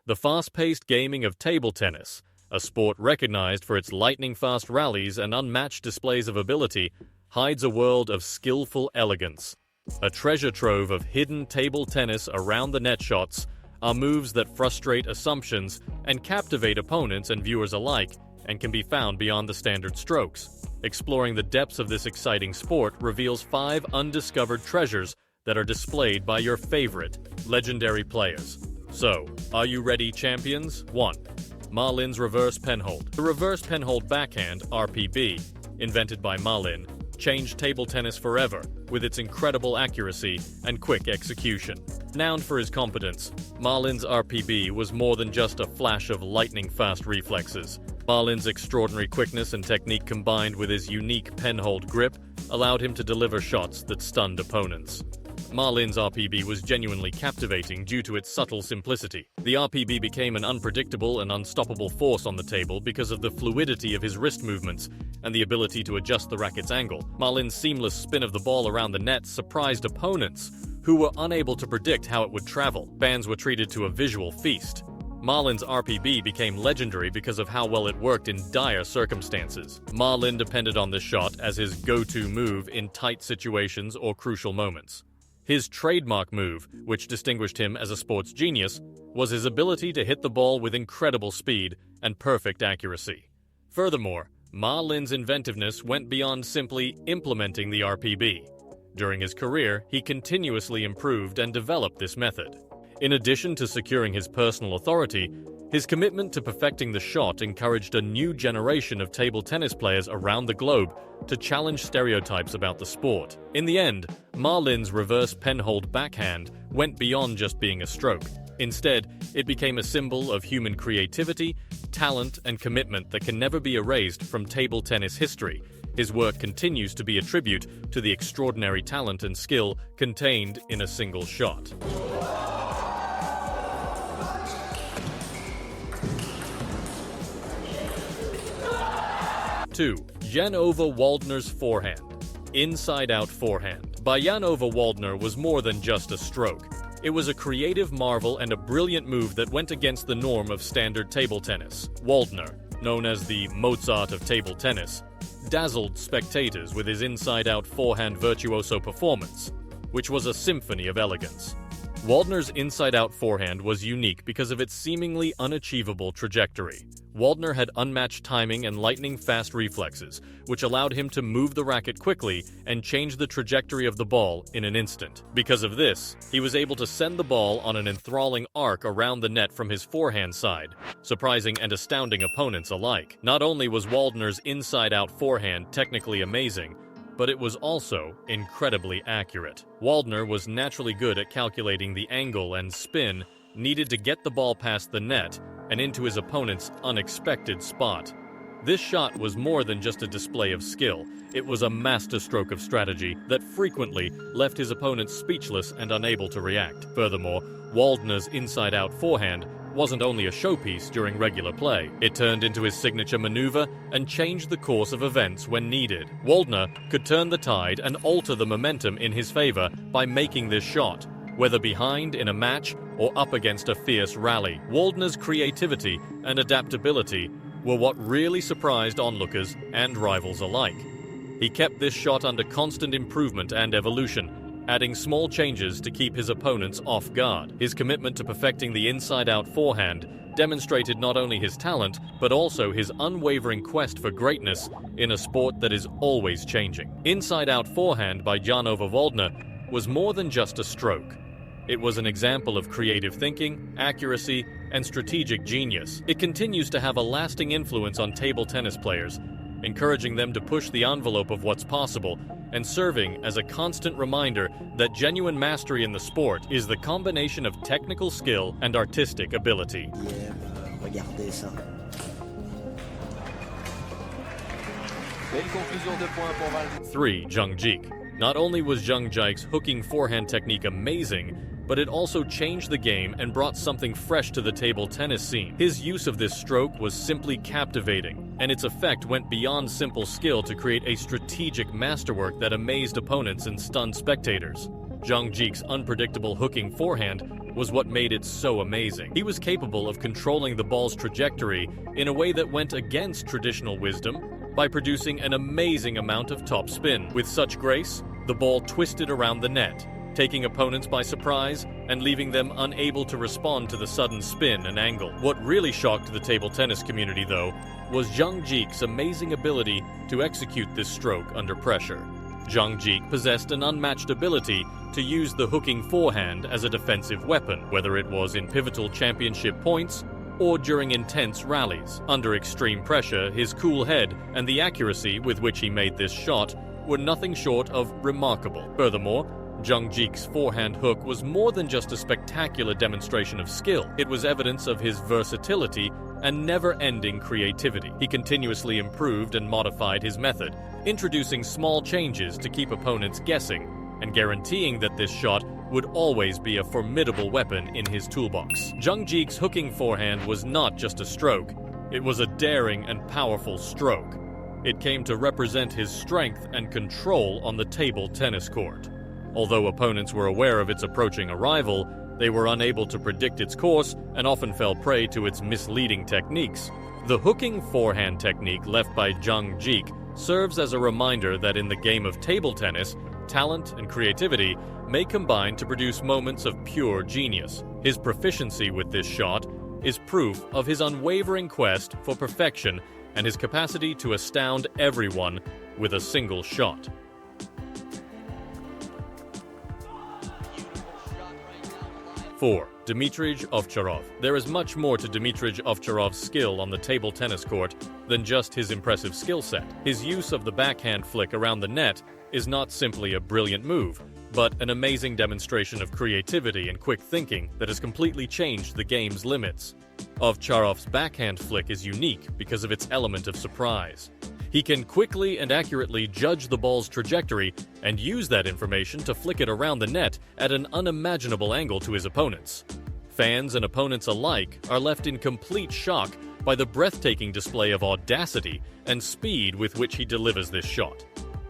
The fast-paced gaming of table tennis, a sport recognized for its lightning-fast rallies and unmatched displays of ability, hides a world of skillful elegance. A treasure trove of hidden table tennis around the net shots are moves that frustrate assumptions and captivate opponents and viewers alike, and can be found beyond the standard strokes. Exploring the depths of this exciting sport reveals 5 undiscovered treasures that are displayed by your favorite legendary players. So, are you ready, champions? 1. Ma Lin's reverse penhold. The reverse penhold backhand, RPB, invented by Ma Lin, changed table tennis forever with its incredible accuracy and quick execution. Renowned for his competence, Ma Lin's RPB was more than just a flash of lightning-fast reflexes. Ma Lin's extraordinary quickness and technique combined with his unique penhold grip allowed him to deliver shots that stunned opponents. Ma Lin's RPB was genuinely captivating due to its subtle simplicity. The RPB became an unpredictable and unstoppable force on the table because of the fluidity of his wrist movements and the ability to adjust the racket's angle. Ma Lin's seamless spin of the ball around the net surprised opponents who were unable to predict how it would travel. Fans were treated to a visual feast. Ma Lin's RPB became legendary because of how well it worked in dire circumstances. Ma Lin depended on this shot as his go-to move in tight situations or crucial moments. His trademark move, which distinguished him as a sports genius, was his ability to hit the ball with incredible speed and perfect accuracy. Furthermore, Ma Lin's inventiveness went beyond simply implementing the RPB. During his career, he continuously improved and developed this method. In addition to securing his personal authority, his commitment to perfecting the shot encouraged a new generation of table tennis players around the globe to challenge stereotypes about the sport. In the end, Ma Lin's reverse penhold backhand went beyond just being a stroke. Instead, it became a symbol of human creativity, talent, and commitment that can never be erased from table tennis history. His work continues to be a tribute to the extraordinary talent and skill contained in a single shot. 2. Jan-Ove Waldner's forehand. Inside-out forehand by Jan-Ove Waldner was more than just a stroke. It was a creative marvel and a brilliant move that went against the norm of standard table tennis. Waldner, known as the Mozart of table tennis, dazzled spectators with his inside-out forehand virtuoso performance, which was a symphony of elegance. Waldner's inside-out forehand was unique because of its seemingly unachievable trajectory. Waldner had unmatched timing and lightning-fast reflexes, which allowed him to move the racket quickly and change the trajectory of the ball in an instant. Because of this, he was able to send the ball on an enthralling arc around the net from his forehand side, surprising and astounding opponents alike. Not only was Waldner's inside-out forehand technically amazing, but it was also incredibly accurate. Waldner was naturally good at calculating the angle and spin needed to get the ball past the net and into his opponent's unexpected spot. This shot was more than just a display of skill. It was a masterstroke of strategy that frequently left his opponents speechless and unable to react. Furthermore, Waldner's inside-out forehand wasn't only a showpiece during regular play. It turned into his signature maneuver and changed the course of events when needed. Waldner could turn the tide and alter the momentum in his favor by making this shot, whether behind in a match or up against a fierce rally. Waldner's creativity and adaptability were what really surprised onlookers and rivals alike. He kept this shot under constant improvement and evolution, adding small changes to keep his opponents off guard. His commitment to perfecting the inside-out forehand demonstrated not only his talent, but also his unwavering quest for greatness in a sport that is always changing. Inside-out forehand by Jan-Ove Waldner was more than just a stroke. It was an example of creative thinking, accuracy, and strategic genius. It continues to have a lasting influence on table tennis players, encouraging them to push the envelope of what's possible and serving as a constant reminder that genuine mastery in the sport is the combination of technical skill and artistic ability. Regardez ça. 3. Jung Jik. Not only was Jung Jik's hooking forehand technique amazing, but it also changed the game and brought something fresh to the table tennis scene. His use of this stroke was simply captivating, and its effect went beyond simple skill to create a strategic masterwork that amazed opponents and stunned spectators. Jung Jik's unpredictable hooking forehand was what made it so amazing. He was capable of controlling the ball's trajectory in a way that went against traditional wisdom by producing an amazing amount of top spin. With such grace, the ball twisted around the net, taking opponents by surprise and leaving them unable to respond to the sudden spin and angle. What really shocked the table tennis community, though, was Zhang Jike's amazing ability to execute this stroke under pressure. Zhang Jike possessed an unmatched ability to use the hooking forehand as a defensive weapon, whether it was in pivotal championship points or during intense rallies. Under extreme pressure, his cool head and the accuracy with which he made this shot were nothing short of remarkable. Furthermore, Zhang Jike's forehand hook was more than just a spectacular demonstration of skill. It was evidence of his versatility and never-ending creativity. He continuously improved and modified his method, introducing small changes to keep opponents guessing and guaranteeing that this shot would always be a formidable weapon in his toolbox. Zhang Jike's hooking forehand was not just a stroke, it was a daring and powerful stroke. It came to represent his strength and control on the table tennis court. Although opponents were aware of its approaching arrival, they were unable to predict its course and often fell prey to its misleading techniques. The hooking forehand technique left by Zhang Jike serves as a reminder that in the game of table tennis, talent and creativity may combine to produce moments of pure genius. His proficiency with this shot is proof of his unwavering quest for perfection and his capacity to astound everyone with a single shot. Four, Dmitrij Ovcharov. There is much more to Dmitrij Ovcharov's skill on the table tennis court than just his impressive skill set. His use of the backhand flick around the net is not simply a brilliant move, but an amazing demonstration of creativity and quick thinking that has completely changed the game's limits. Ovcharov's backhand flick is unique because of its element of surprise. He can quickly and accurately judge the ball's trajectory and use that information to flick it around the net at an unimaginable angle to his opponents. Fans and opponents alike are left in complete shock by the breathtaking display of audacity and speed with which he delivers this shot.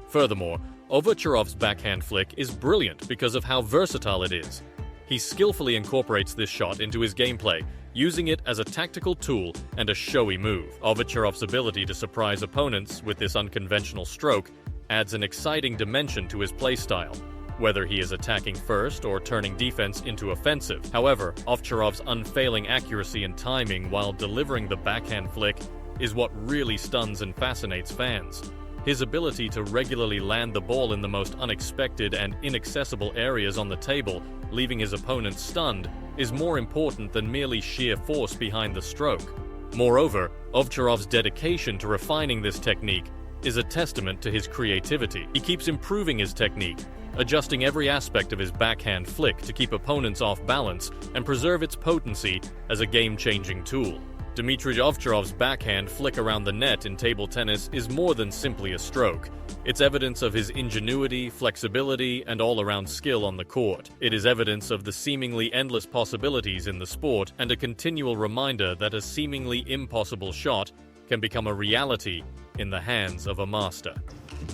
Furthermore, Ovcharov's backhand flick is brilliant because of how versatile it is. He skillfully incorporates this shot into his gameplay, using it as a tactical tool and a showy move. Ovcharov's ability to surprise opponents with this unconventional stroke adds an exciting dimension to his playstyle, whether he is attacking first or turning defense into offensive. However, Ovcharov's unfailing accuracy and timing while delivering the backhand flick is what really stuns and fascinates fans. His ability to regularly land the ball in the most unexpected and inaccessible areas on the table, leaving his opponents stunned, is more important than merely sheer force behind the stroke. Moreover, Ovcharov's dedication to refining this technique is a testament to his creativity. He keeps improving his technique, adjusting every aspect of his backhand flick to keep opponents off balance and preserve its potency as a game-changing tool. Dmitrij Ovcharov's backhand flick around the net in table tennis is more than simply a stroke. It's evidence of his ingenuity, flexibility, and all-around skill on the court. It is evidence of the seemingly endless possibilities in the sport and a continual reminder that a seemingly impossible shot can become a reality in the hands of a master. And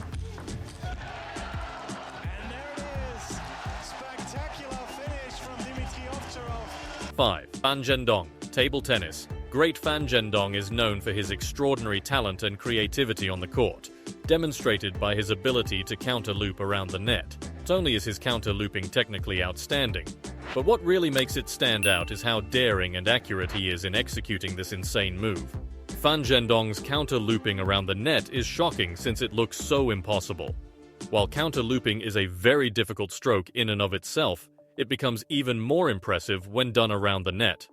there it is. Spectacular finish from Dmitrij Ovcharov. 5. Fan Zhendong, table tennis. Great Fan Zhendong is known for his extraordinary talent and creativity on the court, demonstrated by his ability to counter-loop around the net. Not only is his counter-looping technically outstanding, but what really makes it stand out is how daring and accurate he is in executing this insane move. Fan Zhendong's counter-looping around the net is shocking since it looks so impossible. While counter-looping is a very difficult stroke in and of itself, it becomes even more impressive when done around the net.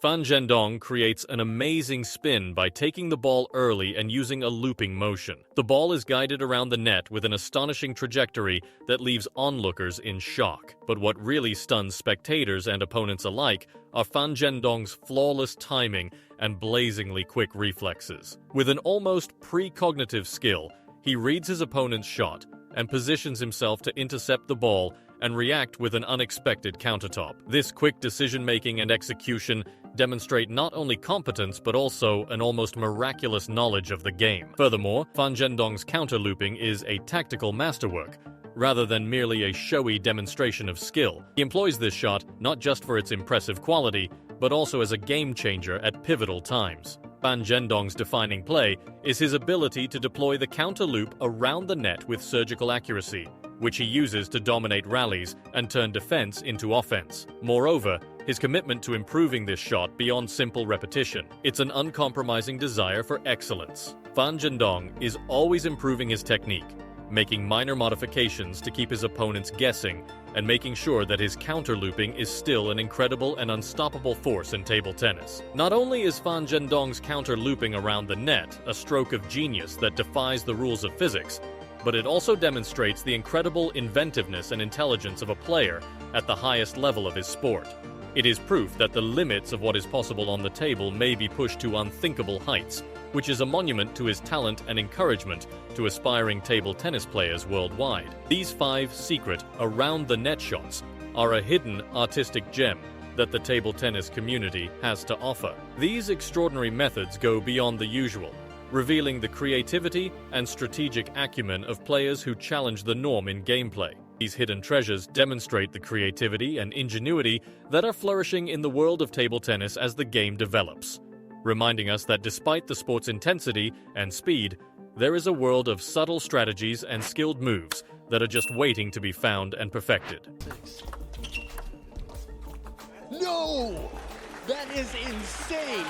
Fan Zhendong creates an amazing spin by taking the ball early and using a looping motion. The ball is guided around the net with an astonishing trajectory that leaves onlookers in shock. But what really stuns spectators and opponents alike are Fan Zhendong's flawless timing and blazingly quick reflexes. With an almost precognitive skill, he reads his opponent's shot and positions himself to intercept the ball and react with an unexpected countertop. This quick decision-making and execution demonstrate not only competence but also an almost miraculous knowledge of the game. Furthermore, Fan Zhendong's counter-looping is a tactical masterwork, rather than merely a showy demonstration of skill. He employs this shot not just for its impressive quality, but also as a game-changer at pivotal times. Fan Zhendong's defining play is his ability to deploy the counter loop around the net with surgical accuracy, which he uses to dominate rallies and turn defense into offense. Moreover, his commitment to improving this shot beyond simple repetition. It's an uncompromising desire for excellence. Fan Zhendong is always improving his technique, making minor modifications to keep his opponents guessing and making sure that his counter-looping is still an incredible and unstoppable force in table tennis. Not only is Fan Zhendong's counter-looping around the net a stroke of genius that defies the rules of physics, but it also demonstrates the incredible inventiveness and intelligence of a player at the highest level of his sport. It is proof that the limits of what is possible on the table may be pushed to unthinkable heights, which is a monument to his talent and encouragement to aspiring table tennis players worldwide. These 5 secret around-the-net shots are a hidden artistic gem that the table tennis community has to offer. These extraordinary methods go beyond the usual, revealing the creativity and strategic acumen of players who challenge the norm in gameplay. These hidden treasures demonstrate the creativity and ingenuity that are flourishing in the world of table tennis as the game develops, reminding us that despite the sport's intensity and speed, there is a world of subtle strategies and skilled moves that are just waiting to be found and perfected. No! That is insane!